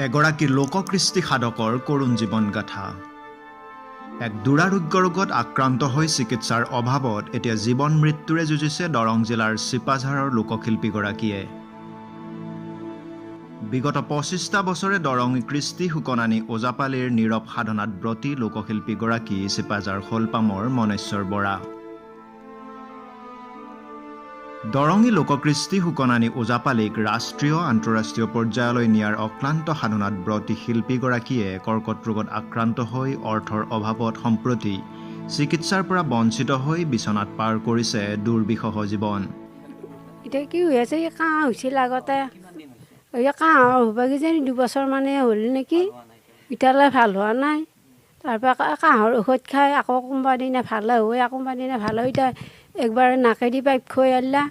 এগৰাকী লোককৃষ্টি সাধকৰ কৰুণ জীৱন গাথা। এক দুৰাৰোগ্য ৰোগত আক্ৰান্ত হৈ চিকিৎসাৰ অভাৱত এতিয়া জীৱন মৃত্যুৰে যুঁজিছে দৰং জিলাৰ চিপাঝাৰৰ লোকশিল্পীগৰাকীয়ে। বিগত ২৫টা বছৰে দৰঙী কৃষ্টি সুকনানী ওজাপালিৰ নীৰৱ সাধনাত ব্ৰতী লোকশিল্পীগৰাকী চিপাঝাৰ শোলপামৰ মনেশ্বৰ বৰা। দৰঙী লোককৃষ্টি সুকনানী ওজাপালিক ৰাষ্ট্ৰীয় আন্তঃৰাষ্ট্ৰীয় পৰ্যায়লৈ নিয়াৰ অক্লান্ত সাধনাত ব্ৰতী শিল্পীগৰাকীয়ে কৰ্কট ৰোগত আক্ৰান্ত হৈ অৰ্থৰ অভাৱত সম্প্ৰতি চিকিৎসাৰ পৰা বঞ্চিত হৈ বিচনাত পাৰ কৰিছে দুৰ্বিষহ জীৱন। এতিয়া কি হৈ আছে, কাহ হৈছিল আগতে, কাহ হ'ব কিজানি 2 বছৰ মানে হ'ল নেকি, এতিয়ালৈ ভাল হোৱা নাই। তাৰপৰা কাহৰ ঔষধ খাই আকৌ কোনোবা দিনা ভাল হয়, আকৌ কোনোবা দিনা ভাল হয়। এতিয়া একবাৰ নাকেদি পাইপ খুৱাই আনিলা,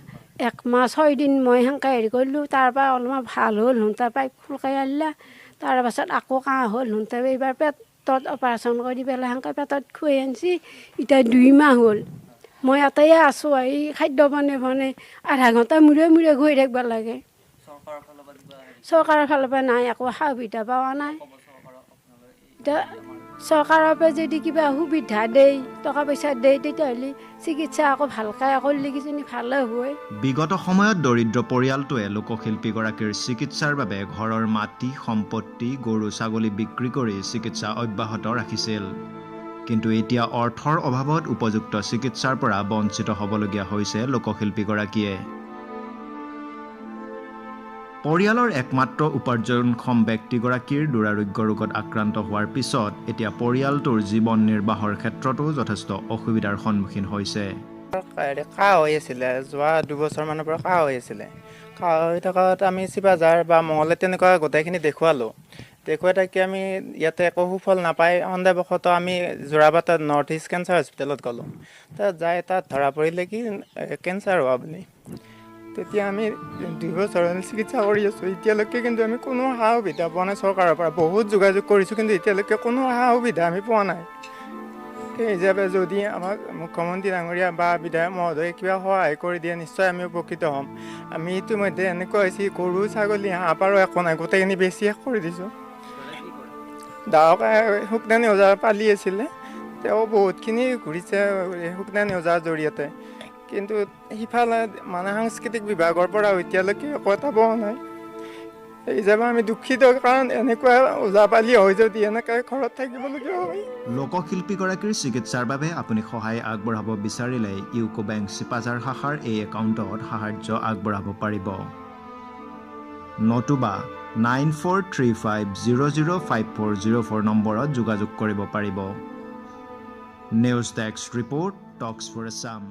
1 মাহ 6 দিন মই সেনেকৈ হেৰি কৰিলোঁ। তাৰপৰা অলপমান ভাল হ'ল, তাৰ পাইপ খুলকাই আনিলা। তাৰপাছত আকৌ কাহ হ'ল, এইবাৰ পেটত অপাৰেশ্যন কৰি পেলাই সেনেকৈ পেটত খুৱাই আনিছি। এতিয়া 2 মাহ হ'ল মই ইয়াতে আছোঁ। এই খাদ্য বনাই আধা ঘণ্টা মূৰে মূৰে গৈ থাকিব লাগে। চৰকাৰৰ ফালৰ পৰা নাই, একো সুবিধা পোৱা নাই। এতিয়া চৰকাৰৰ পৰা যদি কিবা সুবিধা দেই, টকা পইচা দেই, তেতিয়াহ'লে চিকিৎসা আকৌ ভালকৈ কৰিলে কিজানি ভালে হয়। বিগত সময়ত দৰিদ্ৰ পৰিয়ালটোৱে লোকশিল্পীগৰাকীৰ চিকিৎসাৰ বাবে ঘৰৰ মাটি সম্পত্তি গৰু ছাগলী বিক্ৰী কৰি চিকিৎসা অব্যাহত ৰাখিছিল। কিন্তু এতিয়া অৰ্থৰ অভাৱত উপযুক্ত চিকিৎসাৰ পৰা বঞ্চিত হ'বলগীয়া হৈছে লোকশিল্পীগৰাকীয়ে। পৰিয়ালৰ একমাত্ৰ উপাৰ্জনক্ষম ব্যক্তিগৰাকীৰ দুৰাৰোগ্য ৰোগত আক্ৰান্ত হোৱাৰ পিছত এতিয়া পৰিয়ালটোৰ জীৱন নিৰ্বাহৰ ক্ষেত্ৰতো যথেষ্ট অসুবিধাৰ সন্মুখীন হৈছে। কাহ হৈ আছিলে, যোৱা 2 বছৰমানৰ পৰা কাহ হৈ আছিলে। কাহ হৈ থকাত আমি চিপাঝাৰ বা মঙলে তেনেকুৱা গোটেইখিনি দেখুৱালোঁ। দেখুৱাই থাকি আমি ইয়াতে একো সুফল নাপায় সন্দেহবশতঃ আমি যোৰাবাটত নৰ্থ ইষ্ট কেঞ্চাৰ হস্পিটেলত গ'লোঁ। তাত যাই তাত ধৰা পৰিলে কি কেঞ্চাৰ হোৱা বুলি। তেতিয়া আমি 2 বছৰ চিকিৎসা কৰি আছোঁ। এতিয়ালৈকে কিন্তু আমি কোনো সা সুবিধা পোৱা নাই চৰকাৰৰ পৰা। বহুত যোগাযোগ কৰিছোঁ, কিন্তু এতিয়ালৈকে কোনো সা সুবিধা আমি পোৱা নাই। সেই হিচাপে যদি আমাক মুখ্যমন্ত্ৰী ডাঙৰীয়া বা বিধায়ক মহোদয়ে কিবা সহায় কৰি দিয়ে, নিশ্চয় আমি উপকৃত হ'ম। আমি ইতিমধ্যে এনেকুৱা হৈছে, গৰু ছাগলী হাঁহ পাৰো একো নাই, গোটেইখিনি বেছি শেষ কৰি দিছোঁ। দাৱকে সুকনানী ওজা পালি আছিলে, তেওঁ বহুতখিনি ঘূৰিছে সুকনানী ওজাৰ জৰিয়তে। কিন্তু সিফালে মানে সাংস্কৃতিক বিভাগৰ পৰা এতিয়ালৈকে একো এটা পোৱা নাই। এই হিচাপে আমি দুখিত, কাৰণ এনেকুৱা ওজাপালি হয় যদি এনেকৈ ঘৰত থাকিবলগীয়া হয়। লোকশিল্পীগৰাকীৰ চিকিৎসাৰ বাবে আপুনি সহায় আগবঢ়াব বিচাৰিলে ইউকো বেংক চিপাঝাৰ শাখাৰ এই একাউণ্টত সাহায্য আগবঢ়াব পাৰিব, নতুবা 9435005404 নম্বৰত যোগাযোগ কৰিব পাৰিব। News desk report, talks for Assam.